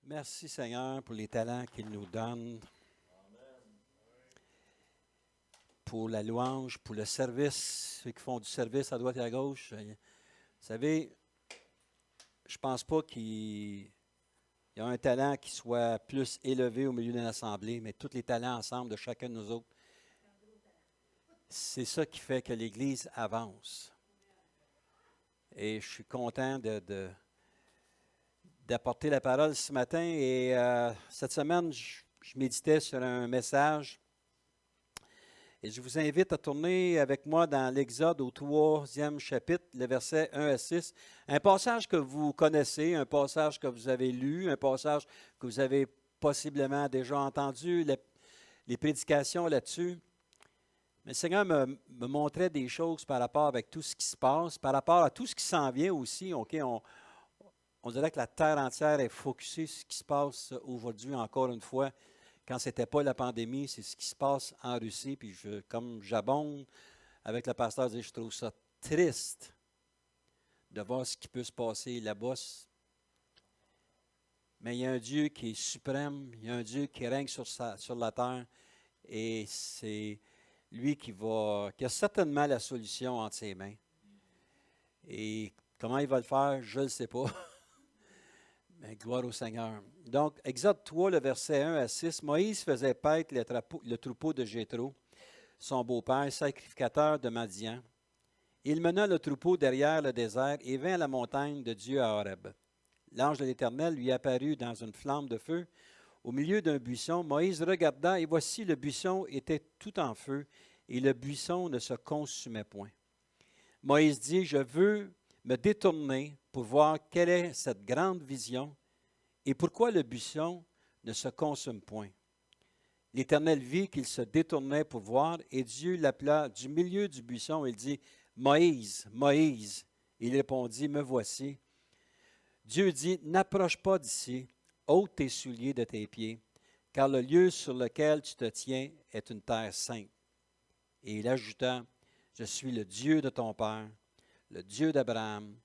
Merci Seigneur pour les talents qu'il nous donne, pour la louange, pour le service, ceux qui font du service à droite et à gauche. Vous savez, je ne pense pas qu'il y a un talent qui soit plus élevé au milieu d'une assemblée, mais tous les talents ensemble de chacun de nous autres, c'est ça qui fait que l'Église avance. Et je suis content d'apporter la parole ce matin. Et cette semaine, je méditais sur un message. Et je vous invite à tourner avec moi dans l'Exode au 3e chapitre, les versets 1 à 6. Un passage que vous connaissez, un passage que vous avez lu, un passage que vous avez possiblement déjà entendu, les prédications là-dessus. Mais le Seigneur me montrait des choses par rapport avec tout ce qui se passe, par rapport à tout ce qui s'en vient aussi. Okay, on dirait que la terre entière est focusée sur ce qui se passe aujourd'hui, encore une fois. Quand ce n'était pas la pandémie, c'est ce qui se passe en Russie. Puis comme j'abonde avec le pasteur, je trouve ça triste de voir ce qui peut se passer là-bas. Mais il y a un Dieu qui est suprême, il y a un Dieu qui règne sur la terre. Et c'est lui qui a certainement la solution entre ses mains. Et comment il va le faire, je ne le sais pas. Mais gloire au Seigneur. Donc, Exode 3, le verset 1 à 6, Moïse faisait paître le troupeau de Jéthro, son beau-père, sacrificateur de Madian. Il mena le troupeau derrière le désert et vint à la montagne de Dieu à Horeb. L'ange de l'Éternel lui apparut dans une flamme de feu au milieu d'un buisson. Moïse regarda et voici le buisson était tout en feu et le buisson ne se consumait point. Moïse dit, je veux me détourner pour voir quelle est cette grande vision et pourquoi le buisson ne se consume point. L'Éternel vit qu'il se détournait pour voir et Dieu l'appela du milieu du buisson. Il dit, Moïse, Moïse. Il répondit, me voici. Dieu dit, n'approche pas d'ici, ôte tes souliers de tes pieds, car le lieu sur lequel tu te tiens est une terre sainte. Et il ajouta, je suis le Dieu de ton père, le Dieu d'Abraham,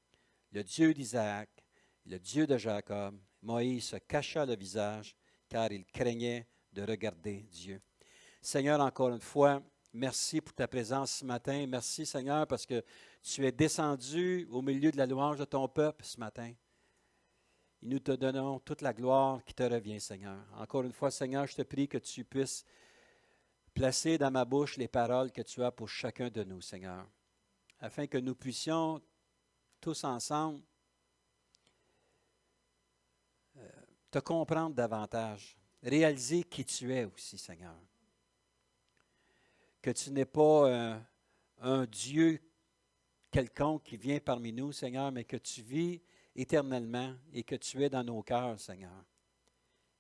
le Dieu d'Isaac, le Dieu de Jacob. Moïse se cacha le visage, car il craignait de regarder Dieu. Seigneur, encore une fois, merci pour ta présence ce matin. Merci, Seigneur, parce que tu es descendu au milieu de la louange de ton peuple ce matin. Et nous te donnons toute la gloire qui te revient, Seigneur. Encore une fois, Seigneur, je te prie que tu puisses placer dans ma bouche les paroles que tu as pour chacun de nous, Seigneur, afin que nous puissions tous ensemble te comprendre davantage, réaliser qui tu es aussi, Seigneur. Que tu n'es pas un Dieu quelconque qui vient parmi nous, Seigneur, mais que tu vis éternellement et que tu es dans nos cœurs, Seigneur.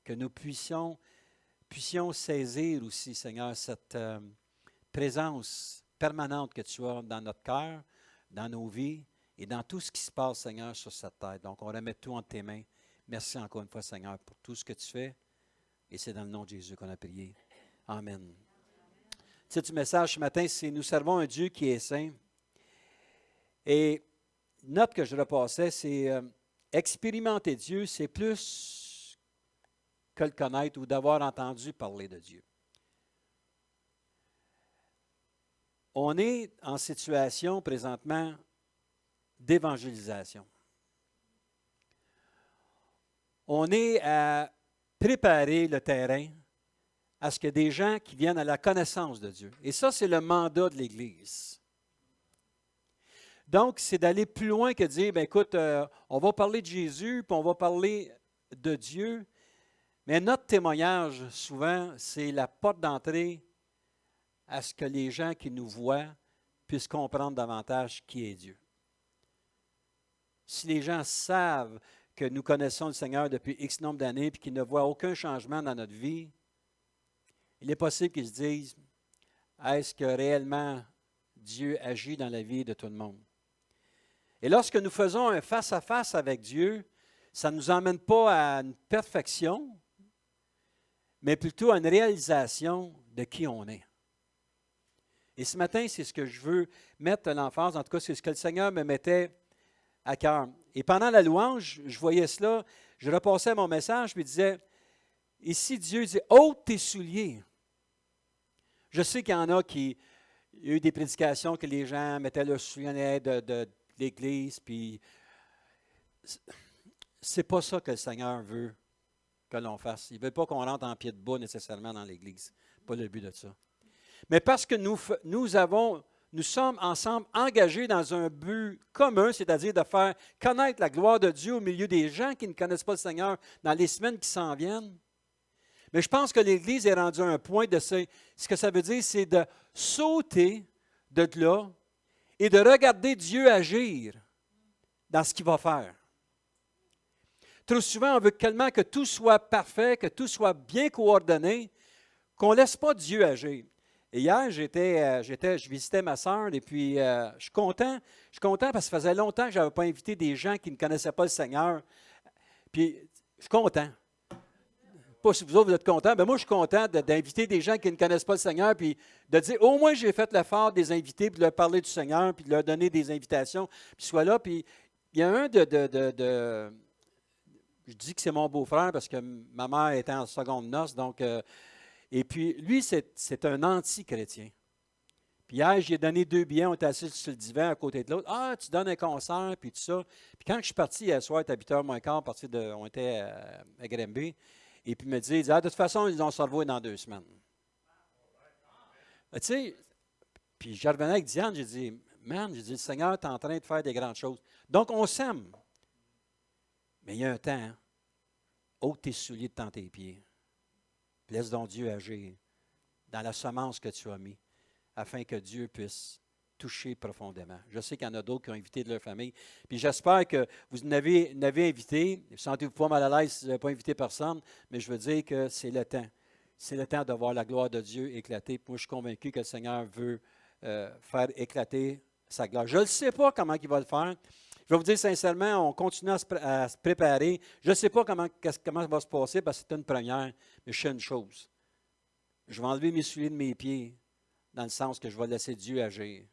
Que nous puissions saisir aussi, Seigneur, cette présence permanente que tu as dans notre cœur, dans nos vies et dans tout ce qui se passe, Seigneur, sur cette terre. Donc, on remet tout entre tes mains. Merci encore une fois, Seigneur, pour tout ce que tu fais. Et c'est dans le nom de Jésus qu'on a prié. Amen. Le titre du message ce matin, c'est « Nous servons un Dieu qui est saint ». Et note que je repassais, c'est expérimenter Dieu, c'est plus que le connaître ou d'avoir entendu parler de Dieu. On est en situation présentement d'évangélisation. On est à préparer le terrain à ce que des gens qui viennent à la connaissance de Dieu. Et ça, c'est le mandat de l'Église. Donc, c'est d'aller plus loin que de dire, bien, écoute, on va parler de Jésus, puis on va parler de Dieu. Mais notre témoignage, souvent, c'est la porte d'entrée à ce que les gens qui nous voient puissent comprendre davantage qui est Dieu. Si les gens savent que nous connaissons le Seigneur depuis X nombre d'années et qu'ils ne voient aucun changement dans notre vie, il est possible qu'ils se disent, est-ce que réellement Dieu agit dans la vie de tout le monde? Et lorsque nous faisons un face-à-face avec Dieu, ça ne nous emmène pas à une perfection, mais plutôt à une réalisation de qui on est. Et ce matin, c'est ce que je veux mettre à l'emphase, en tout cas, c'est ce que le Seigneur me mettait à cœur. Et pendant la louange, je voyais cela, je repassais mon message, puis il disait, ici, Dieu dit, ôte tes souliers. Je sais qu'il y en a qui, il y a eu des prédications que les gens mettaient leurs souliers de l'Église, puis c'est pas ça que le Seigneur veut que l'on fasse. Il ne veut pas qu'on rentre en pied de bas nécessairement dans l'Église. Pas le but de ça. Mais parce que nous sommes ensemble engagés dans un but commun, c'est-à-dire de faire connaître la gloire de Dieu au milieu des gens qui ne connaissent pas le Seigneur dans les semaines qui s'en viennent. Mais je pense que l'Église est rendue à un point de ce que ça veut dire, c'est de sauter de là et de regarder Dieu agir dans ce qu'il va faire. Trop souvent, on veut tellement que tout soit parfait, que tout soit bien coordonné, qu'on ne laisse pas Dieu agir. Et hier, je visitais ma sœur et puis je suis content parce que ça faisait longtemps que je n'avais pas invité des gens qui ne connaissaient pas le Seigneur. Puis, je suis content. Pas si vous autres, vous êtes contents, mais moi, je suis content d'inviter des gens qui ne connaissent pas le Seigneur, puis de dire, au moins, j'ai fait l'effort de les inviter, puis de leur parler du Seigneur, puis de leur donner des invitations, puis soit là. Puis, il y a un je dis que c'est mon beau-frère parce que ma mère était en seconde noce, donc, et puis, lui, c'est un anti-chrétien. Puis hier, j'ai donné 2 billets, on était assis sur le divan à côté de l'autre. Ah, tu donnes un concert, puis tout ça. Puis quand je suis parti hier soir, à 8h moins quart, on était à Granby, et puis il me dit, de toute façon, ils ont se revoir dans 2 semaines. Tu sais, puis je revenais avec Diane, j'ai dit, le Seigneur est en train de faire des grandes choses. Donc, on s'aime. Mais il y a un temps, hein? Ôte tes souliers de tes pieds. Laisse donc Dieu agir dans la semence que tu as mis, afin que Dieu puisse toucher profondément. Je sais qu'il y en a d'autres qui ont invité de leur famille. Puis j'espère que vous n'avez invité. Sentez-vous pas mal à l'aise si vous n'avez pas invité personne, mais je veux dire que c'est le temps. C'est le temps de voir la gloire de Dieu éclater. Moi, je suis convaincu que le Seigneur veut faire éclater sa gloire. Je ne sais pas comment il va le faire. Je vais vous dire sincèrement, on continue à se préparer. Je ne sais pas comment ça va se passer parce que c'est une première, mais je sais une chose. Je vais enlever mes souliers de mes pieds dans le sens que je vais laisser Dieu agir.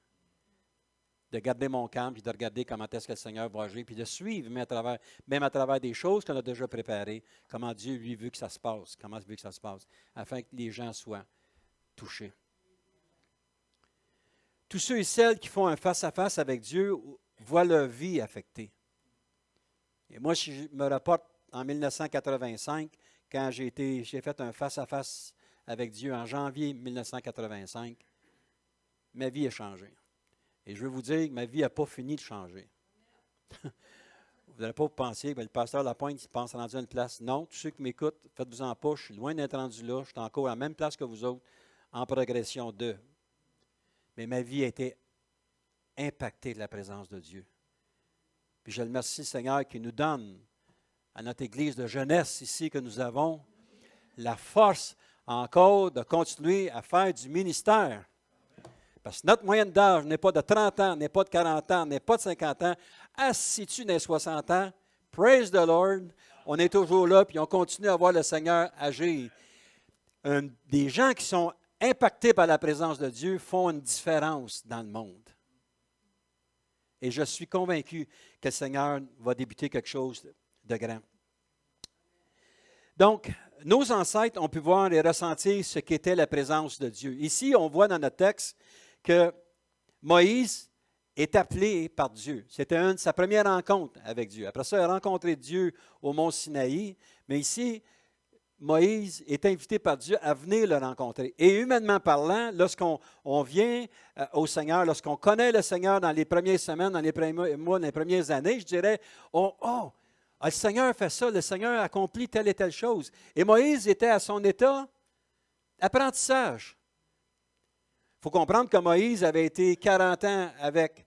De garder mon camp et de regarder comment est-ce que le Seigneur va agir, puis de suivre, même à travers des choses qu'on a déjà préparées, comment Dieu, lui, veut que ça se passe, afin que les gens soient touchés. Tous ceux et celles qui font un face-à-face avec Dieu voient leur vie affectée. Et moi, si je me rapporte en 1985, quand j'ai fait un face-à-face avec Dieu en janvier 1985, ma vie a changé. Et je veux vous dire que ma vie n'a pas fini de changer. Vous n'allez pas vous penser que le pasteur Lapointe, il pense rendu à une place. Non, tous ceux qui m'écoutent, faites-vous-en pas, je suis loin d'être rendu là, je suis encore à la même place que vous autres, en progression de. Mais ma vie a été impactée de la présence de Dieu. Puis je le remercie, Seigneur, qui nous donne, à notre église de jeunesse ici que nous avons, la force encore de continuer à faire du ministère. Parce que notre moyenne d'âge n'est pas de 30 ans, n'est pas de 40 ans, n'est pas de 50 ans. Assis-tu dans les 60 ans, praise the Lord, on est toujours là, puis on continue à voir le Seigneur agir. Des gens qui sont impactés par la présence de Dieu font une différence dans le monde. Et je suis convaincu que le Seigneur va débuter quelque chose de grand. Donc, nos ancêtres ont pu voir et ressentir ce qu'était la présence de Dieu. Ici, on voit dans notre texte que Moïse est appelé par Dieu. C'était sa première rencontre avec Dieu. Après ça, il a rencontré Dieu au mont Sinaï. Mais ici, Moïse est invité par Dieu à venir le rencontrer. Et humainement parlant, lorsqu'on vient au Seigneur, lorsqu'on connaît le Seigneur dans les premières semaines, dans les premiers mois, dans les premières années, je dirais, le Seigneur fait ça, le Seigneur accomplit telle et telle chose. Et Moïse était à son état apprentissage. Il faut comprendre que Moïse avait été 40 ans avec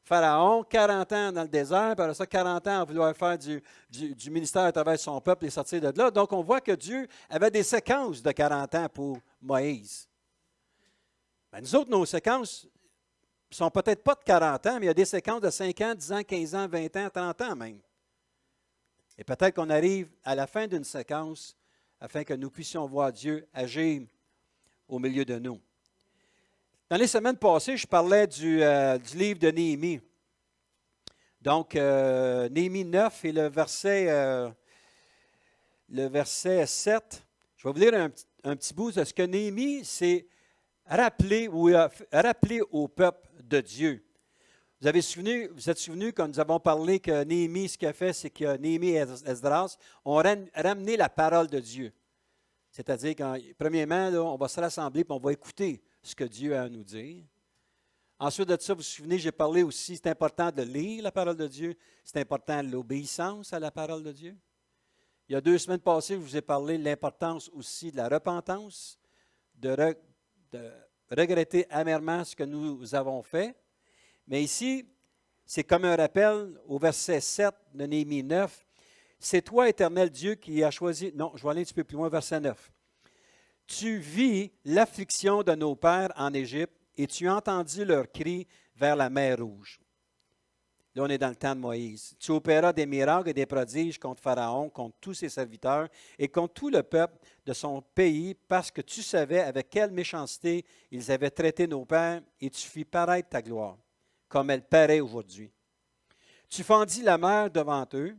Pharaon, 40 ans dans le désert, puis après ça, 40 ans à vouloir faire du ministère à travers son peuple et sortir de là. Donc, on voit que Dieu avait des séquences de 40 ans pour Moïse. Ben, nous autres, nos séquences ne sont peut-être pas de 40 ans, mais il y a des séquences de 5 ans, 10 ans, 15 ans, 20 ans, 30 ans même. Et peut-être qu'on arrive à la fin d'une séquence afin que nous puissions voir Dieu agir au milieu de nous. Dans les semaines passées, je parlais du livre de Néhémie. Donc, Néhémie 9 et le verset le verset 7. Je vais vous lire un petit bout de ce que Néhémie s'est rappelé ou a rappelé au peuple de Dieu. Vous êtes souvenu quand nous avons parlé que Néhémie, ce qu'il a fait, c'est que Néhémie et Esdras ont ramené la parole de Dieu. C'est-à-dire, premièrement, là, on va se rassembler et on va écouter ce que Dieu a à nous dire. Ensuite de ça, vous vous souvenez, j'ai parlé aussi, c'est important de lire la parole de Dieu, c'est important l'obéissance à la parole de Dieu. Il y a 2 semaines passées, je vous ai parlé de l'importance aussi de la repentance, de regretter amèrement ce que nous avons fait. Mais ici, c'est comme un rappel au verset 7 de Néhémie 9. C'est toi, éternel Dieu, qui as choisi. Non, je vais aller un petit peu plus loin, verset 9. Tu vis l'affliction de nos pères en Égypte et tu as entendu leurs cris vers la mer Rouge. Là, on est dans le temps de Moïse. Tu opéras des miracles et des prodiges contre Pharaon, contre tous ses serviteurs et contre tout le peuple de son pays, parce que tu savais avec quelle méchanceté ils avaient traité nos pères, et tu fis paraître ta gloire, comme elle paraît aujourd'hui. Tu fendis la mer devant eux,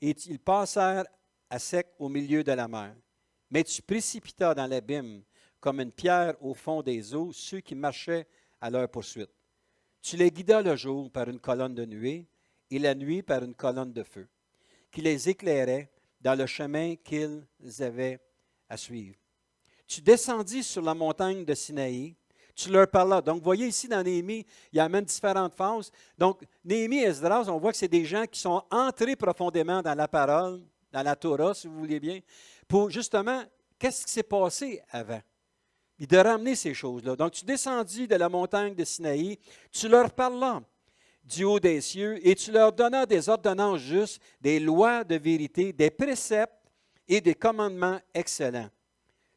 et ils passèrent à sec au milieu de la mer. Mais tu précipitas dans l'abîme, comme une pierre au fond des eaux, ceux qui marchaient à leur poursuite. Tu les guidas le jour par une colonne de nuée et la nuit par une colonne de feu, qui les éclairait dans le chemin qu'ils avaient à suivre. Tu descendis sur la montagne de Sinaï, tu leur parlas. Donc, vous voyez ici dans Néhémie, il y a même différentes phases. Donc, Néhémie et Esdras, on voit que c'est des gens qui sont entrés profondément dans la parole, dans la Torah, si vous voulez bien, pour justement, qu'est-ce qui s'est passé avant? Et de ramener ces choses-là. Donc, tu descendis de la montagne de Sinaï, tu leur parlas du haut des cieux, et tu leur donnas des ordonnances justes, des lois de vérité, des préceptes et des commandements excellents.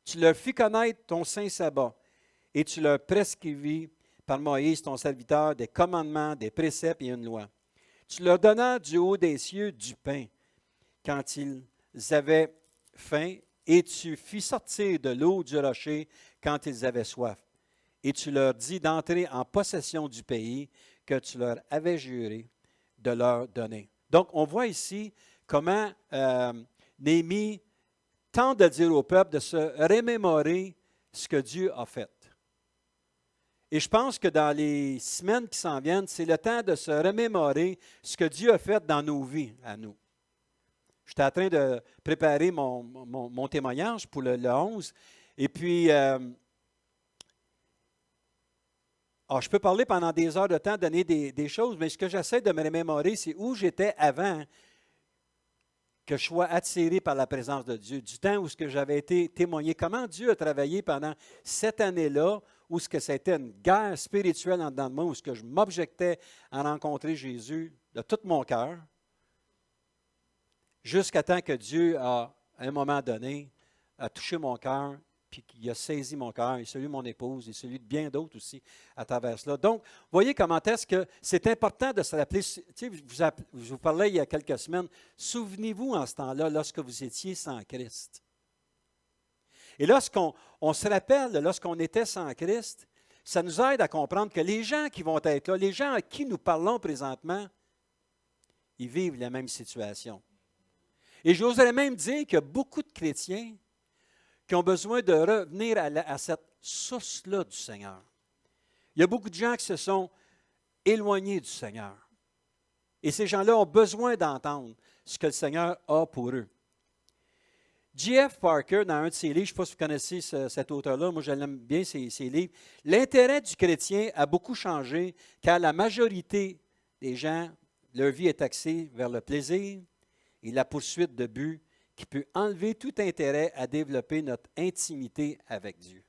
Tu leur fis connaître ton saint sabbat, et tu leur prescrivis par Moïse, ton serviteur, des commandements, des préceptes et une loi. Tu leur donnas du haut des cieux du pain, quand ils avaient faim, et tu fis sortir de l'eau du rocher quand ils avaient soif. Et tu leur dis d'entrer en possession du pays que tu leur avais juré de leur donner. Donc, on voit ici comment Néhémie tente de dire au peuple de se remémorer ce que Dieu a fait. Et je pense que dans les semaines qui s'en viennent, c'est le temps de se remémorer ce que Dieu a fait dans nos vies, à nous. J'étais en train de préparer mon témoignage pour le 11. Et puis, je peux parler pendant des heures de temps, donner des choses, mais ce que j'essaie de me remémorer, c'est où j'étais avant que je sois attiré par la présence de Dieu, du temps où j'avais été témoigné, comment Dieu a travaillé pendant cette année-là, où c'était une guerre spirituelle en dedans de moi, où je m'objectais à rencontrer Jésus de tout mon cœur, jusqu'à temps que Dieu, à un moment donné, a touché mon cœur, puis qu'il a saisi mon cœur, et celui de mon épouse, et celui de bien d'autres aussi à travers cela. Donc, voyez comment est-ce que c'est important de se rappeler. Tu sais, je vous parlais il y a quelques semaines, souvenez-vous en ce temps-là, lorsque vous étiez sans Christ. Et lorsqu'on se rappelle, lorsqu'on était sans Christ, ça nous aide à comprendre que les gens qui vont être là, les gens à qui nous parlons présentement, ils vivent la même situation. Et j'oserais même dire qu'il y a beaucoup de chrétiens qui ont besoin de revenir à cette source-là du Seigneur. Il y a beaucoup de gens qui se sont éloignés du Seigneur. Et ces gens-là ont besoin d'entendre ce que le Seigneur a pour eux. J.F. Parker, dans un de ses livres, je ne sais pas si vous connaissez cet auteur-là, moi je l'aime bien, ses livres, l'intérêt du chrétien a beaucoup changé car la majorité des gens, leur vie est axée vers le plaisir et la poursuite de buts qui peut enlever tout intérêt à développer notre intimité avec Dieu.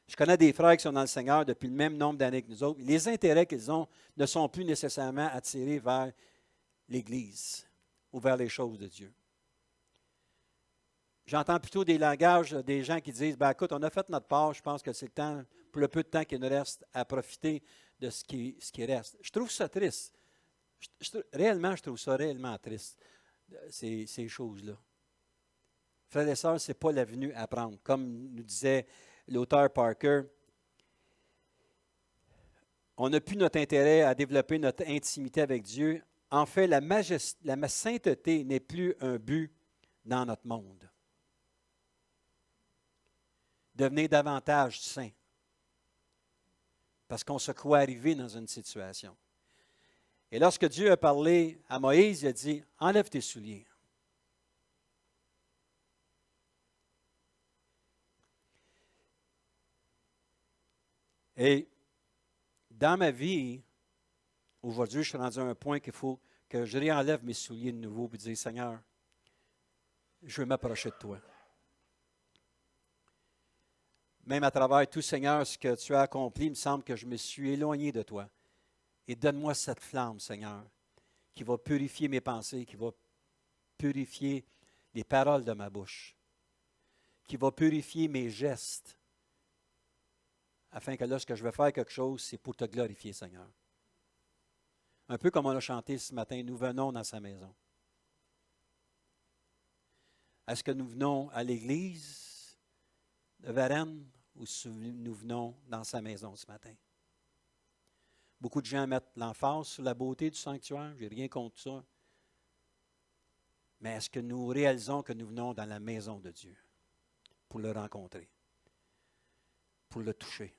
Je connais des frères qui sont dans le Seigneur depuis le même nombre d'années que nous autres. Les intérêts qu'ils ont ne sont plus nécessairement attirés vers l'Église ou vers les choses de Dieu. J'entends plutôt des langages des gens qui disent, ben écoute, on a fait notre part, je pense que c'est le temps, pour le peu de temps qu'il nous reste, à profiter de ce qui reste. Je trouve ça triste. Réellement, je trouve ça réellement triste, ces choses-là. Frères et sœurs, ce n'est pas l'avenue à prendre. Comme nous disait l'auteur Parker, on n'a plus notre intérêt à développer notre intimité avec Dieu En fait, la sainteté n'est plus un but dans notre monde. Devenez davantage saint. Parce qu'on se croit arrivé dans une situation. Et lorsque Dieu a parlé à Moïse, il a dit, « Enlève tes souliers. » Et dans ma vie, aujourd'hui, je suis rendu à un point qu'il faut que je réenlève mes souliers de nouveau et dire, « Seigneur, je veux m'approcher de toi. » Même à travers tout, Seigneur, ce que tu as accompli, il me semble que je me suis éloigné de toi. Et donne-moi cette flamme, Seigneur, qui va purifier mes pensées, qui va purifier les paroles de ma bouche, qui va purifier mes gestes, afin que lorsque je vais faire quelque chose, c'est pour te glorifier, Seigneur. Un peu comme on a chanté ce matin, nous venons dans sa maison. Est-ce que nous venons à l'église de Varennes ou nous venons dans sa maison ce matin? Beaucoup de gens mettent l'emphase sur la beauté du sanctuaire, je n'ai rien contre ça. Mais est-ce que nous réalisons que nous venons dans la maison de Dieu pour le rencontrer, pour le toucher?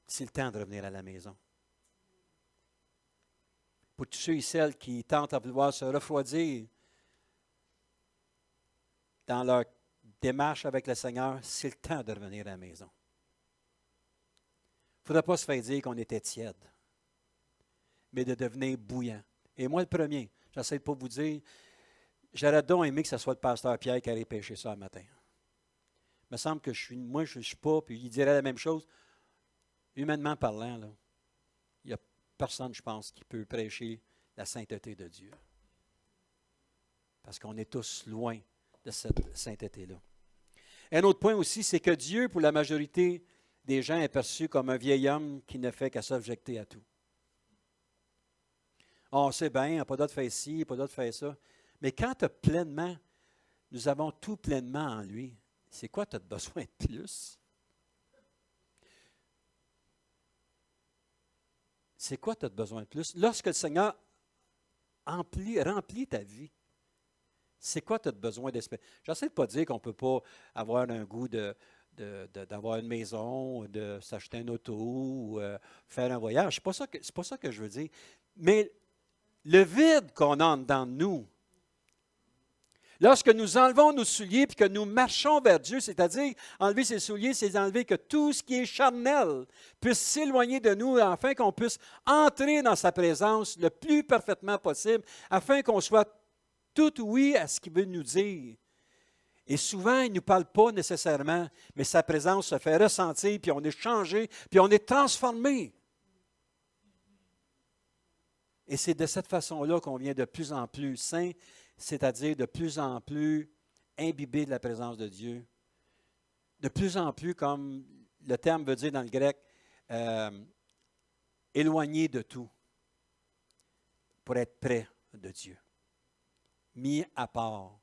C'est le temps de revenir à la maison. Pour tous ceux et celles qui tentent à vouloir se refroidir dans leur démarche avec le Seigneur, c'est le temps de revenir à la maison. Il ne faudra pas se faire dire qu'on était tiède, mais de devenir bouillant. Et moi, le premier, j'essaie de ne pas vous dire, j'aurais donc aimé que ce soit le pasteur Pierre qui allait pêcher ça le matin. Il me semble que je ne suis pas, puis il dirait la même chose. Humainement parlant, là, il n'y a personne, je pense, qui peut prêcher la sainteté de Dieu. Parce qu'on est tous loin de cette sainteté-là. Un autre point aussi, c'est que Dieu, pour la majorité des gens, est perçu comme un vieil homme qui ne fait qu'à s'objecter à tout. On sait bien, il n'y a pas d'autre faire ci, il n'y a pas d'autre faire ça. Mais quand tu as pleinement, nous avons tout pleinement en lui, c'est quoi tu as besoin de plus? C'est quoi tu as besoin de plus? Lorsque le Seigneur remplit ta vie, c'est quoi tu as besoin d'espérer? J'essaie de ne pas dire qu'on ne peut pas avoir un goût d'avoir une maison, de s'acheter un auto, ou faire un voyage. C'est pas ça que je veux dire. Mais le vide qu'on a dans nous, lorsque nous enlevons nos souliers et que nous marchons vers Dieu, c'est-à-dire enlever ses souliers, c'est enlever que tout ce qui est charnel puisse s'éloigner de nous afin qu'on puisse entrer dans sa présence le plus parfaitement possible, afin qu'on soit tout oui à ce qu'il veut nous dire. Et souvent, il ne nous parle pas nécessairement, mais sa présence se fait ressentir, puis on est changé, puis on est transformé. Et c'est de cette façon-là qu'on vient de plus en plus saint, c'est-à-dire de plus en plus imbibé de la présence de Dieu. De plus en plus, comme le terme veut dire dans le grec, éloigné de tout, pour être près de Dieu. Mis à part.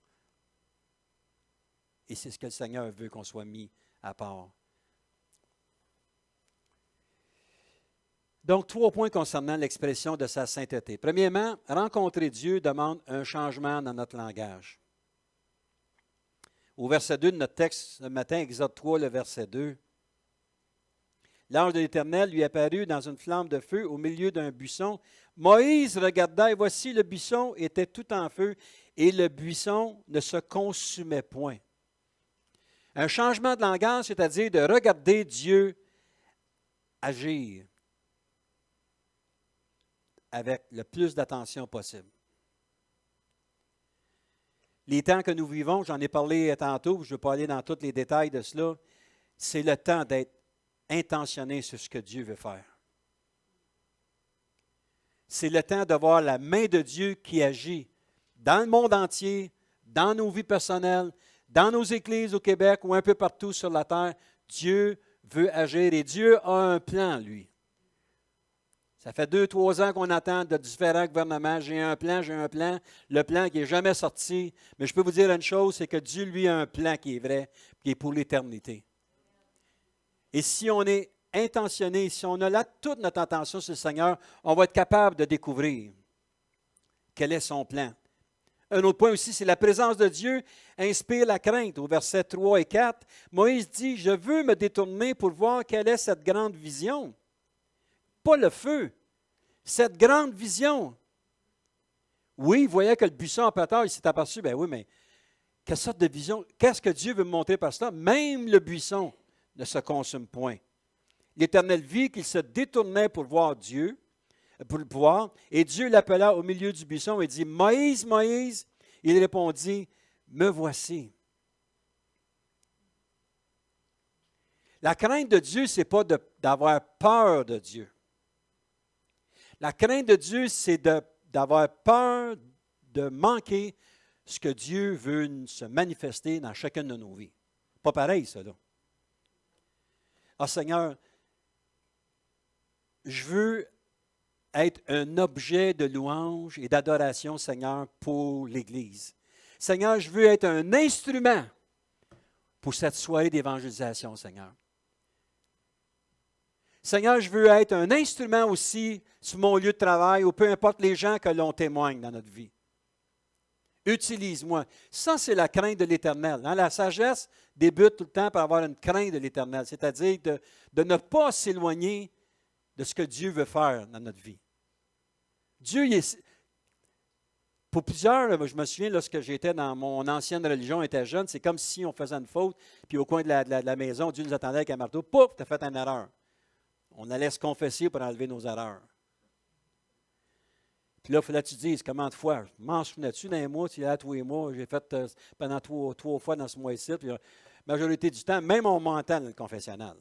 Et c'est ce que le Seigneur veut, qu'on soit mis à part. Donc, 3 points concernant l'expression de sa sainteté. Premièrement, rencontrer Dieu demande un changement dans notre langage. Au verset 2 de notre texte, ce matin, Exode 3, le verset 2. L'ange de l'Éternel lui apparut dans une flamme de feu au milieu d'un buisson. Moïse regarda et voici le buisson était tout en feu et le buisson ne se consumait point. Un changement de langage, c'est-à-dire de regarder Dieu agir avec le plus d'attention possible. Les temps que nous vivons, j'en ai parlé tantôt, je ne vais pas aller dans tous les détails de cela, c'est le temps d'être intentionné sur ce que Dieu veut faire. C'est le temps de voir la main de Dieu qui agit dans le monde entier, dans nos vies personnelles, dans nos églises au Québec ou un peu partout sur la terre. Dieu veut agir et Dieu a un plan, lui. Ça fait 2-3 ans qu'on attend de différents gouvernements. J'ai un plan. Le plan qui n'est jamais sorti. Mais je peux vous dire une chose, c'est que Dieu, lui, a un plan qui est vrai, qui est pour l'éternité. Et si on est intentionné, si on a là toute notre attention sur le Seigneur, on va être capable de découvrir quel est son plan. Un autre point aussi, c'est la présence de Dieu inspire la crainte. Au verset 3 et 4, Moïse dit, « Je veux me détourner pour voir quelle est cette grande vision. » Pas le feu, cette grande vision. Oui, il voyait que le buisson en pâteur, il s'est aperçu, ben oui, mais quelle sorte de vision? Qu'est-ce que Dieu veut me montrer par cela? Même le buisson ne se consume point. L'Éternel vit qu'il se détournait pour voir Dieu, pour le voir, et Dieu l'appela au milieu du buisson et dit, « Moïse, Moïse! » Il répondit, « Me voici. » La crainte de Dieu, ce n'est pas d'avoir peur de Dieu. La crainte de Dieu, c'est d'avoir peur de manquer ce que Dieu veut se manifester dans chacune de nos vies. Pas pareil, ça, là. Ah, Seigneur, je veux être un objet de louange et d'adoration, Seigneur, pour l'Église. Seigneur, je veux être un instrument pour cette soirée d'évangélisation, Seigneur. Seigneur, je veux être un instrument aussi sur mon lieu de travail ou peu importe les gens que l'on témoigne dans notre vie. Utilise-moi. Ça, c'est la crainte de l'Éternel. Hein? La sagesse débute tout le temps par avoir une crainte de l'Éternel, c'est-à-dire de ne pas s'éloigner de ce que Dieu veut faire dans notre vie. Dieu, pour plusieurs, je me souviens, lorsque j'étais dans mon ancienne religion, on était jeune, c'est comme si on faisait une faute, puis au coin de la maison, Dieu nous attendait avec un marteau, pouf, tu as fait une erreur. On allait se confesser pour enlever nos erreurs. Puis là, il fallait que tu dises comment de fois. M'en souvenais-tu d'un mois, tu y allais tous les mois, j'ai fait pendant trois fois dans ce mois-ci, puis la majorité du temps, même on mentait dans le confessionnal.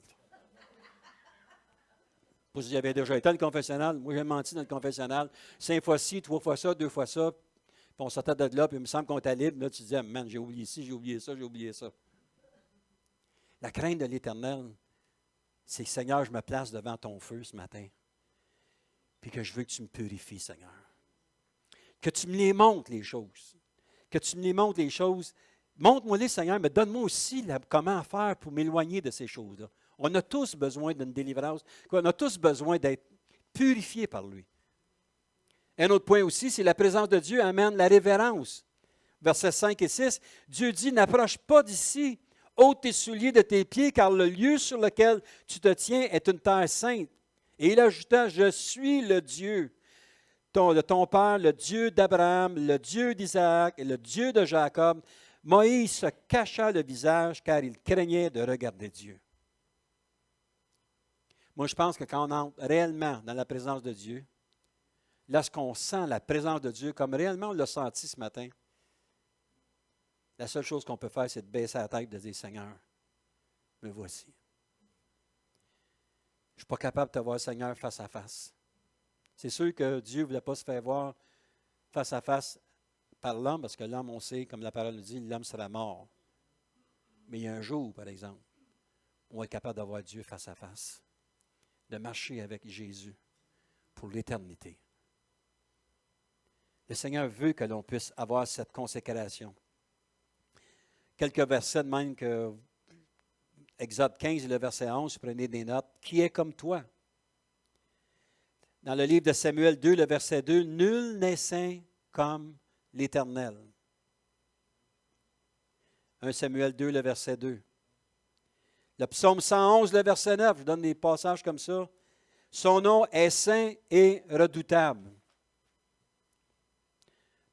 Pas si j'avais déjà été dans le confessionnal, moi j'ai menti dans le confessionnal, 5 fois ci, 3 fois ça, 2 fois ça, puis on sortait de là, puis il me semble qu'on était libre, là tu disais, man, j'ai oublié ci, j'ai oublié ça, j'ai oublié ça. La crainte de l'Éternel, c'est que Seigneur, je me place devant ton feu ce matin, puis que je veux que tu me purifies, Seigneur. Que tu me les montres, les choses. Que tu me les montres, les choses. Montre-moi-les, Seigneur, mais donne-moi aussi comment faire pour m'éloigner de ces choses-là. On a tous besoin d'une délivrance. On a tous besoin d'être purifiés par lui. Un autre point aussi, c'est la présence de Dieu amène la révérence. Versets 5 et 6, Dieu dit, « N'approche pas d'ici, ôte tes souliers de tes pieds, car le lieu sur lequel tu te tiens est une terre sainte. » Et il ajouta, « Je suis le Dieu de ton père, le Dieu d'Abraham, le Dieu d'Isaac et le Dieu de Jacob. » Moïse se cacha le visage car il craignait de regarder Dieu. Moi, je pense que quand on entre réellement dans la présence de Dieu, lorsqu'on sent la présence de Dieu, comme réellement on l'a senti ce matin, la seule chose qu'on peut faire, c'est de baisser la tête et de dire, « Seigneur, me voici. » Je ne suis pas capable de te voir, Seigneur, face à face. C'est sûr que Dieu ne voulait pas se faire voir face à face par l'homme, parce que l'homme, on sait, comme la parole nous dit, l'homme sera mort. Mais il y a un jour, par exemple, où on va être capable d'avoir Dieu face à face, de marcher avec Jésus pour l'éternité. Le Seigneur veut que l'on puisse avoir cette consécration. Quelques versets de même que Exode 15 et le verset 11, prenez des notes. « Qui est comme toi? » Dans le livre de Samuel 2, le verset 2, « Nul n'est saint comme l'Éternel. » 1 Samuel 2, le verset 2. Le psaume 111, le verset 9, je vous donne des passages comme ça. « Son nom est saint et redoutable. »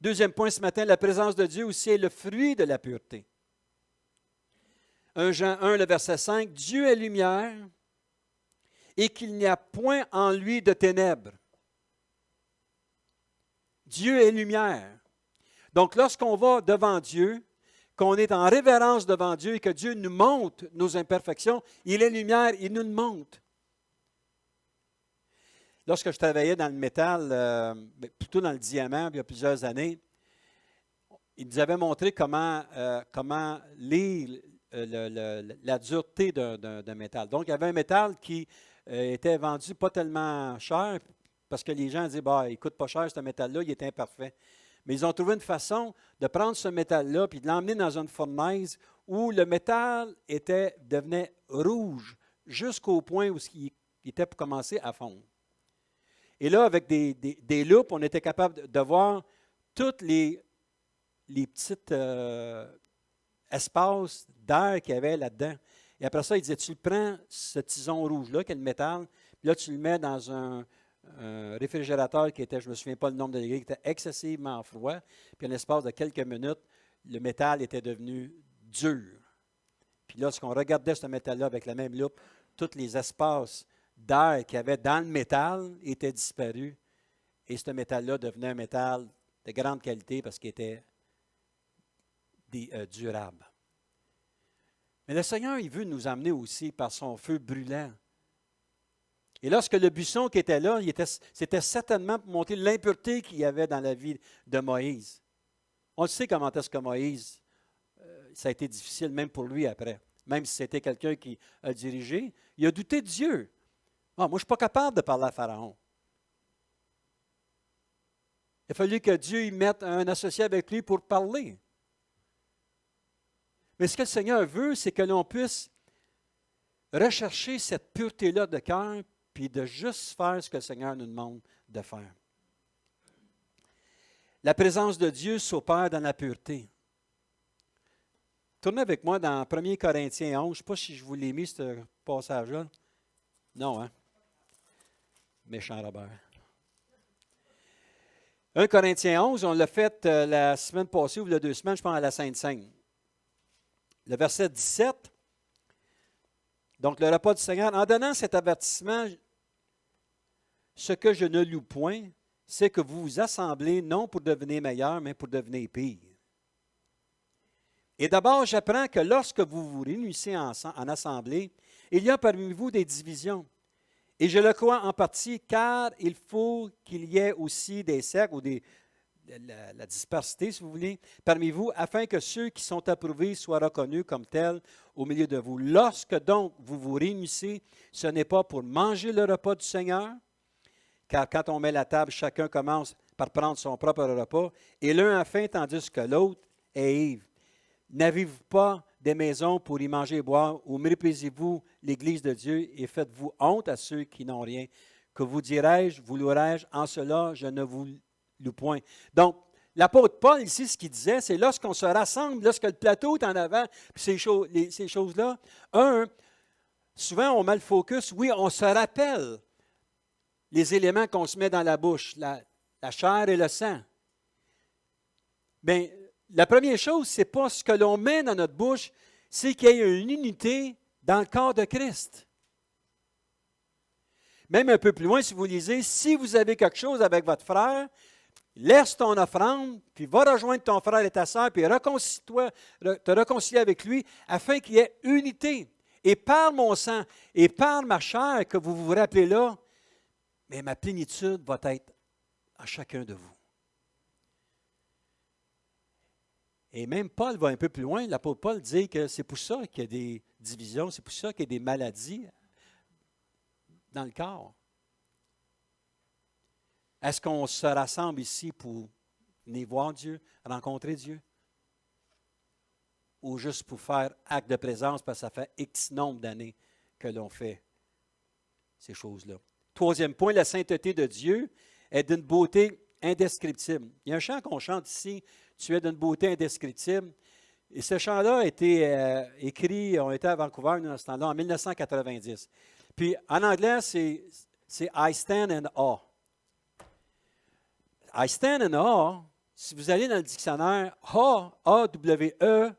Deuxième point ce matin, la présence de Dieu aussi est le fruit de la pureté. 1 Jean 1, le verset 5, « Dieu est lumière et qu'il n'y a point en lui de ténèbres. » Dieu est lumière. Donc, lorsqu'on va devant Dieu, qu'on est en révérence devant Dieu et que Dieu nous montre nos imperfections, il est lumière, il nous le montre. Lorsque je travaillais dans le métal, plutôt dans le diamant, il y a plusieurs années, il nous avait montré comment lire la dureté d'un métal. Donc, il y avait un métal qui était vendu pas tellement cher parce que les gens disaient, bah, il ne coûte pas cher ce métal-là, il est imparfait. Mais ils ont trouvé une façon de prendre ce métal-là et de l'emmener dans une fournaise où le métal devenait rouge, jusqu'au point où il était pour commencer à fondre. Et là, avec des loupes, on était capable de voir tous les petits espaces d'air qu'il y avait là-dedans. Et après ça, il disait, tu prends ce tison rouge-là, qui est le métal, puis là, tu le mets dans un réfrigérateur qui était, je ne me souviens pas le nombre de degrés, qui était excessivement froid. Puis en l'espace de quelques minutes, le métal était devenu dur. Puis lorsqu'on regardait ce métal-là avec la même loupe, tous les espaces d'air qu'il y avait dans le métal étaient disparus. Et ce métal-là devenait un métal de grande qualité parce qu'il était durable. Mais le Seigneur, il veut nous amener aussi par son feu brûlant. Et lorsque le buisson qui était là, c'était certainement pour montrer l'impureté qu'il y avait dans la vie de Moïse. On le sait comment est-ce que Moïse, ça a été difficile même pour lui après. Même si c'était quelqu'un qui a dirigé, il a douté de Dieu. Ah, moi, je ne suis pas capable de parler à Pharaon. Il a fallu que Dieu y mette un associé avec lui pour parler. Mais ce que le Seigneur veut, c'est que l'on puisse rechercher cette pureté-là de cœur, puis de juste faire ce que le Seigneur nous demande de faire. La présence de Dieu s'opère dans la pureté. Tournez avec moi dans 1 Corinthiens 11. Je ne sais pas si je vous l'ai mis, ce passage-là. Non, hein? Méchant Robert. 1 Corinthiens 11, on l'a fait la semaine passée ou il y a 2 semaines, je pense à la Sainte-Seine. Le verset 17. Donc, le repas du Seigneur. En donnant cet avertissement, ce que je ne loue point, c'est que vous vous assemblez non pour devenir meilleur, mais pour devenir pire. Et d'abord, j'apprends que lorsque vous vous réunissez en assemblée, il y a parmi vous des divisions. Et je le crois en partie, car il faut qu'il y ait aussi des cercles ou la dispersité, si vous voulez, parmi vous, afin que ceux qui sont approuvés soient reconnus comme tels au milieu de vous. Lorsque donc vous vous réunissez, ce n'est pas pour manger le repas du Seigneur, car quand on met la table, chacun commence par prendre son propre repas, et l'un a faim tandis que l'autre est ivre. N'avez-vous pas des maisons pour y manger et boire, ou méprisez-vous l'Église de Dieu et faites-vous honte à ceux qui n'ont rien? Que vous dirai-je, vous louerai-je, en cela je ne vous loue point. Donc, l'apôtre Paul, ici, ce qu'il disait, c'est lorsqu'on se rassemble, lorsque le plateau est en avant, puis ces choses-là, souvent on met le focus, oui, on se rappelle les éléments qu'on se met dans la bouche, la chair et le sang. Bien, la première chose, ce n'est pas ce que l'on met dans notre bouche, c'est qu'il y ait une unité dans le corps de Christ. Même un peu plus loin, si vous lisez, si vous avez quelque chose avec votre frère, laisse ton offrande, puis va rejoindre ton frère et ta sœur, puis te réconcilier avec lui, afin qu'il y ait unité. Et par mon sang et par ma chair, que vous vous rappelez là, mais ma plénitude va être à chacun de vous. Et même Paul va un peu plus loin. L'apôtre Paul dit que c'est pour ça qu'il y a des divisions, c'est pour ça qu'il y a des maladies dans le corps. Est-ce qu'on se rassemble ici pour venir voir Dieu, rencontrer Dieu? Ou juste pour faire acte de présence parce que ça fait X nombre d'années que l'on fait ces choses-là. Troisième point, la sainteté de Dieu est d'une beauté indescriptible. Il y a un chant qu'on chante ici, « Tu es d'une beauté indescriptible ». Et ce chant-là a été écrit, on était à Vancouver nous, dans ce temps-là, en 1990. Puis en anglais, c'est « I stand in awe ». « I stand in awe », si vous allez dans le dictionnaire, A-W-E,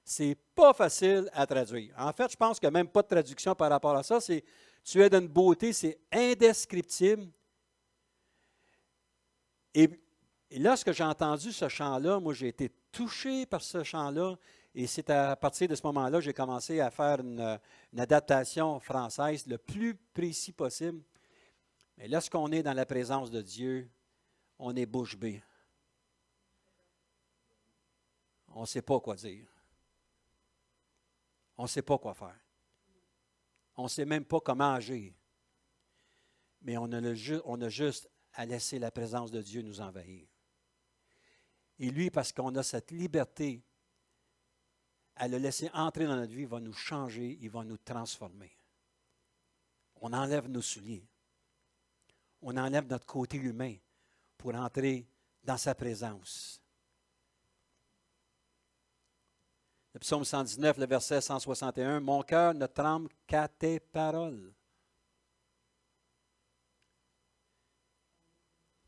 c'est pas facile à traduire. En fait, je pense qu'il n'y a même pas de traduction par rapport à ça. C'est « Tu es d'une beauté », c'est indescriptible. Et lorsque j'ai entendu ce chant-là, moi, j'ai été touché par ce chant-là. Et c'est à partir de ce moment-là que j'ai commencé à faire une adaptation française le plus précis possible. Mais lorsqu'on est dans la présence de Dieu, on est bouche bée. On ne sait pas quoi dire. On ne sait pas quoi faire. On ne sait même pas comment agir. Mais on a juste à laisser la présence de Dieu nous envahir. Et lui, parce qu'on a cette liberté à le laisser entrer dans notre vie, il va nous changer, il va nous transformer. On enlève nos souliers. On enlève notre côté humain pour entrer dans sa présence. Le psaume 119, le verset 161, « Mon cœur ne tremble qu'à tes paroles. »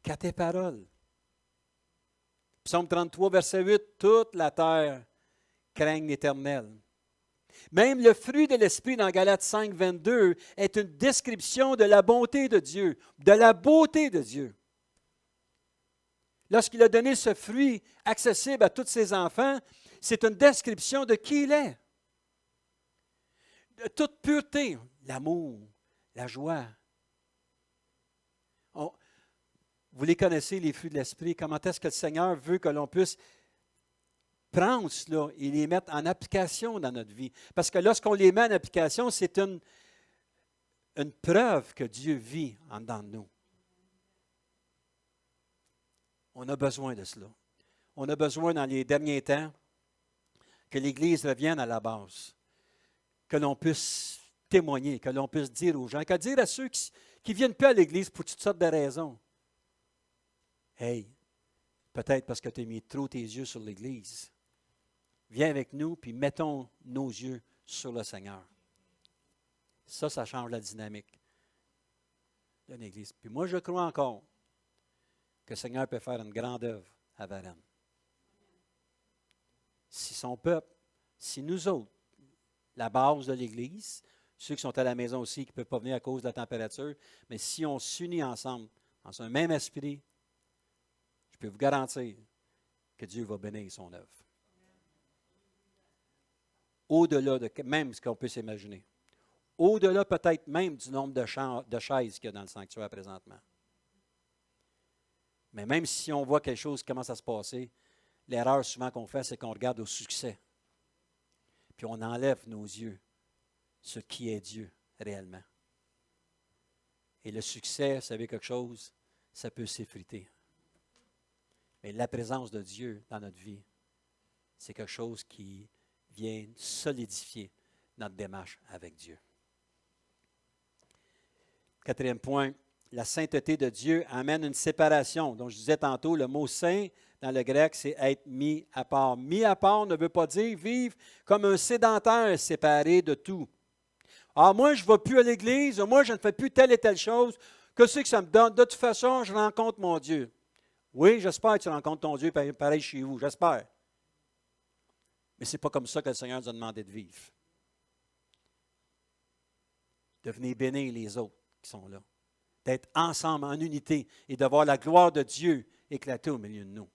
Qu'à tes paroles. Psaume 33, verset 8, « Toute la terre craigne l'Éternel. » Même le fruit de l'Esprit dans Galates 5, 22 est une description de la bonté de Dieu, de la beauté de Dieu. Lorsqu'il a donné ce fruit accessible à tous ses enfants, c'est une description de qui il est. De toute pureté, l'amour, la joie. Vous les connaissez, les fruits de l'Esprit. Comment est-ce que le Seigneur veut que l'on puisse prendre cela et les mettre en application dans notre vie? Parce que lorsqu'on les met en application, c'est une preuve que Dieu vit en dedans de nous. On a besoin de cela. On a besoin dans les derniers temps que l'Église revienne à la base, que l'on puisse témoigner, que l'on puisse dire aux gens, qu'à dire à ceux qui ne viennent plus à l'Église pour toutes sortes de raisons. Hey, peut-être parce que tu as mis trop tes yeux sur l'Église. Viens avec nous, puis mettons nos yeux sur le Seigneur. Ça change la dynamique d'une Église. Puis moi, je crois encore que le Seigneur peut faire une grande œuvre à Varennes. Si son peuple, si nous autres, la base de l'Église, ceux qui sont à la maison aussi, qui ne peuvent pas venir à cause de la température, mais si on s'unit ensemble, dans un même esprit, je peux vous garantir que Dieu va bénir son œuvre. Au-delà de même ce qu'on peut s'imaginer. Au-delà peut-être même du nombre de chaises qu'il y a dans le sanctuaire présentement. Mais même si on voit quelque chose qui commence à se passer, l'erreur souvent qu'on fait, c'est qu'on regarde au succès. Puis on enlève nos yeux sur qui est Dieu réellement. Et le succès, vous savez quelque chose, ça peut s'effriter. Mais la présence de Dieu dans notre vie, c'est quelque chose qui vient solidifier notre démarche avec Dieu. Quatrième point, la sainteté de Dieu amène une séparation. Donc, je disais tantôt, le mot saint, dans le grec, c'est être mis à part. Mis à part ne veut pas dire vivre comme un sédentaire séparé de tout. Ah, moi, je ne vais plus à l'église, moi, je ne fais plus telle et telle chose. Que c'est que ça me donne? De toute façon, je rencontre mon Dieu. Oui, j'espère que tu rencontres ton Dieu pareil chez vous, j'espère. Mais ce n'est pas comme ça que le Seigneur nous a demandé de vivre. De venir bénir les autres qui sont là. D'être ensemble, en unité, et de voir la gloire de Dieu éclater au milieu de nous.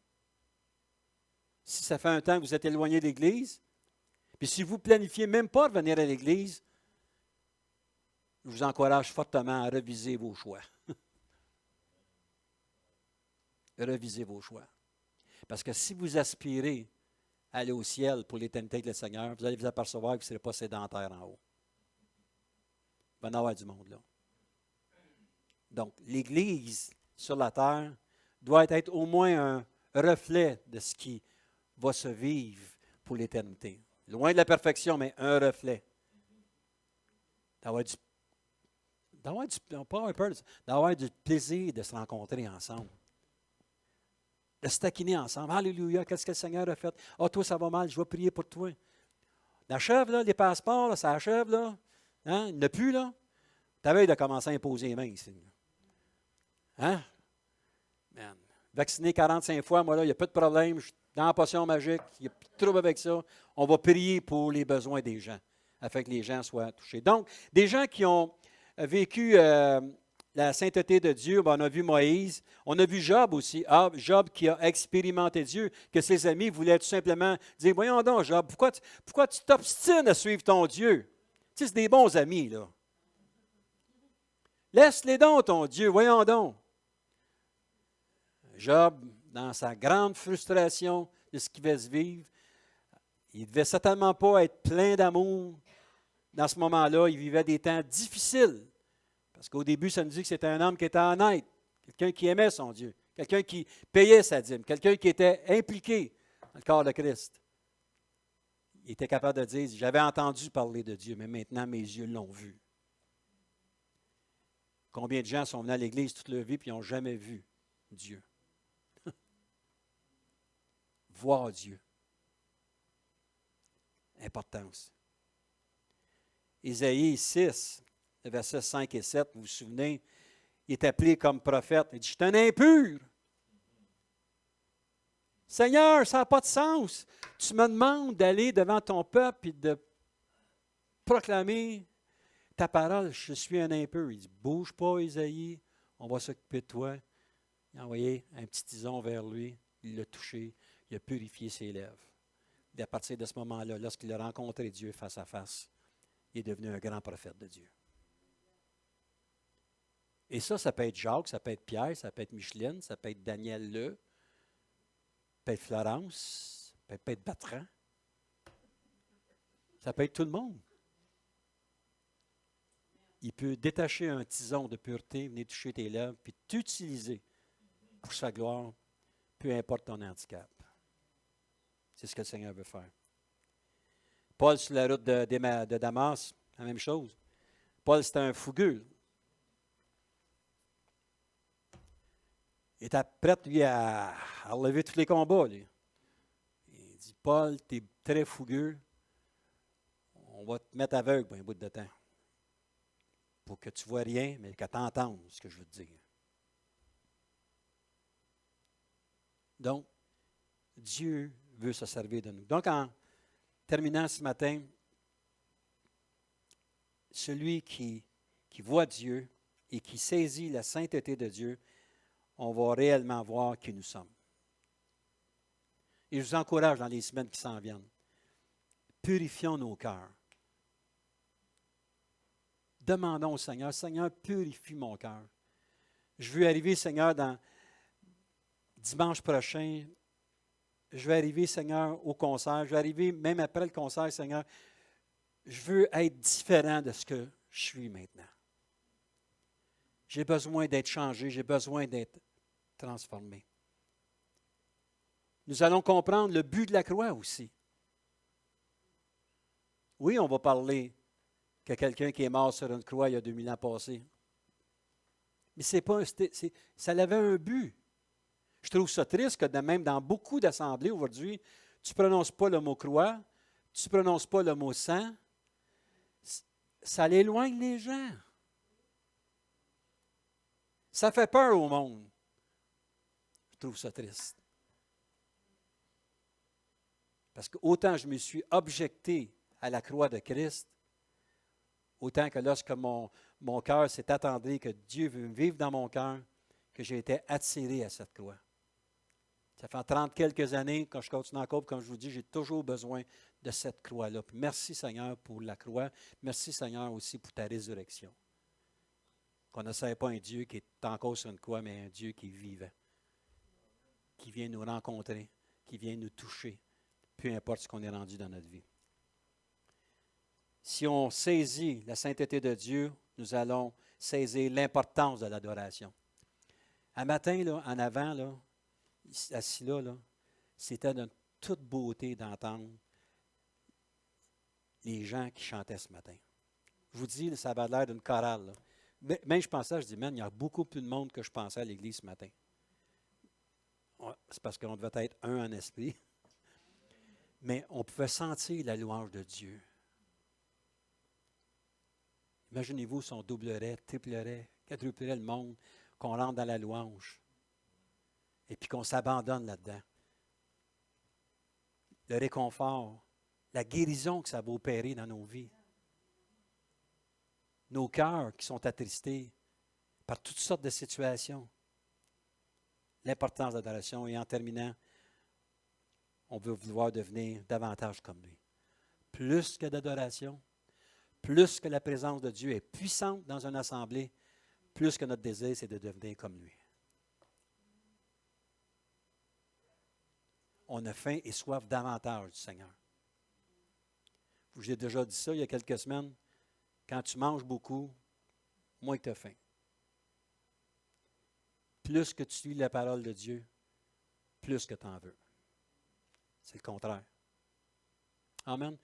Si ça fait un temps que vous êtes éloigné de l'Église, puis si vous ne planifiez même pas de venir à l'Église, je vous encourage fortement à reviser vos choix. Revisez vos choix. Parce que si vous aspirez à aller au ciel pour l'éternité avec le Seigneur, vous allez vous apercevoir que vous ne serez pas sédentaire en haut. Il va y en avoir du monde là. Donc, l'Église sur la terre doit être au moins un reflet de ce qui va se vivre pour l'éternité. Loin de la perfection, mais un reflet. D'avoir du plaisir de se rencontrer ensemble. De se taquiner ensemble. Alléluia, qu'est-ce que le Seigneur a fait? Ah, toi, ça va mal, je vais prier pour toi. L'achève, là, les passeports, là, ça achève, là. Hein? Il n'y en a plus, là. Tu avais de commencer à imposer les mains ici. Hein? Man. Vacciné 45 fois, moi, là, il n'y a pas de problème. Je suis dans la potion magique. Il n'y a plus de trouble avec ça. On va prier pour les besoins des gens, afin que les gens soient touchés. Donc, des gens qui ont vécu la sainteté de Dieu, ben, on a vu Moïse, on a vu Job aussi. Ah, Job qui a expérimenté Dieu, que ses amis voulaient tout simplement dire, voyons donc, Job, pourquoi tu t'obstines à suivre ton Dieu? Tu sais, c'est des bons amis, là. Laisse-les donc, ton Dieu, voyons donc. Job, dans sa grande frustration de ce qu'il va se vivre, il ne devait certainement pas être plein d'amour. Dans ce moment-là, il vivait des temps difficiles. Parce qu'au début, ça nous dit que c'était un homme qui était honnête, quelqu'un qui aimait son Dieu, quelqu'un qui payait sa dîme, quelqu'un qui était impliqué dans le corps de Christ. Il était capable de dire, j'avais entendu parler de Dieu, mais maintenant mes yeux l'ont vu. Combien de gens sont venus à l'Église toute leur vie et n'ont jamais vu Dieu? Voir Dieu. Importance. Isaïe 6, versets 5 et 7, vous vous souvenez, il est appelé comme prophète. Il dit, je suis un impur. Seigneur, ça n'a pas de sens. Tu me demandes d'aller devant ton peuple et de proclamer ta parole. Je suis un impur. Il dit, bouge pas, Isaïe, on va s'occuper de toi. Il a envoyé un petit tison vers lui. Il l'a touché. Il a purifié ses lèvres. Et à partir de ce moment-là, lorsqu'il a rencontré Dieu face à face, il est devenu un grand prophète de Dieu. Et ça peut être Jacques, ça peut être Pierre, ça peut être Micheline, ça peut être Daniel Le, ça peut être Florence, ça peut être Bertrand. Ça peut être tout le monde. Il peut détacher un tison de pureté, venir toucher tes lèvres, puis t'utiliser pour sa gloire, peu importe ton handicap. C'est ce que le Seigneur veut faire. Paul, sur la route de Damas, la même chose. Paul, c'était un fougueux. Il était prêt, lui, à relever tous les combats. Lui. Il dit, Paul, tu es très fougueux. On va te mettre aveugle pour un bout de temps. Pour que tu ne vois rien, mais que tu entendes ce que je veux te dire. Donc, Dieu veut se servir de nous. Donc, en terminant ce matin, celui qui voit Dieu et qui saisit la sainteté de Dieu, on va réellement voir qui nous sommes. Et je vous encourage dans les semaines qui s'en viennent. Purifions nos cœurs. Demandons au Seigneur, Seigneur, purifie mon cœur. Je veux arriver, Seigneur, dans dimanche prochain. Je vais arriver, Seigneur, au concert. Je vais arriver même après le concert, Seigneur. Je veux être différent de ce que je suis maintenant. J'ai besoin d'être changé. J'ai besoin d'être transformé. Nous allons comprendre le but de la croix aussi. Oui, on va parler que quelqu'un qui est mort sur une croix il y a 2000 ans passés. Mais ça avait un but. Je trouve ça triste que même dans beaucoup d'assemblées aujourd'hui, tu ne prononces pas le mot croix, tu ne prononces pas le mot sang. Ça l'éloigne les gens. Ça fait peur au monde. Je trouve ça triste. Parce que autant je me suis objecté à la croix de Christ, autant que lorsque mon cœur s'est attendri que Dieu veut vivre dans mon cœur, que j'ai été attiré à cette croix. Ça fait 30 quelques années, quand je continue encore, comme je vous dis, j'ai toujours besoin de cette croix-là. Puis merci Seigneur pour la croix. Merci Seigneur aussi pour ta résurrection. Qu'on ne sait pas un Dieu qui est encore sur une croix, mais un Dieu qui est vivant, qui vient nous rencontrer, qui vient nous toucher, peu importe ce qu'on est rendu dans notre vie. Si on saisit la sainteté de Dieu, nous allons saisir l'importance de l'adoration. Un matin, là, en avant, là, assis là, c'était de toute beauté d'entendre les gens qui chantaient ce matin. Je vous dis, ça avait l'air d'une chorale. Là. Même je pensais, je dis, man, il y a beaucoup plus de monde que je pensais à l'église ce matin. Ouais, c'est parce qu'on devait être un en esprit. Mais on pouvait sentir la louange de Dieu. Imaginez-vous si on doublerait, triplerait, quadruplerait le monde, qu'on rentre dans la louange. Et puis qu'on s'abandonne là-dedans. Le réconfort, la guérison que ça va opérer dans nos vies. Nos cœurs qui sont attristés par toutes sortes de situations. L'importance de l'adoration. Et en terminant, on veut vouloir devenir davantage comme lui. Plus que d'adoration, plus que la présence de Dieu est puissante dans une assemblée, plus que notre désir, c'est de devenir comme lui. On a faim et soif davantage du Seigneur. Je vous ai déjà dit ça il y a quelques semaines. Quand tu manges beaucoup, moins que tu as faim. Plus que tu lis la parole de Dieu, plus que tu en veux. C'est le contraire. Amen.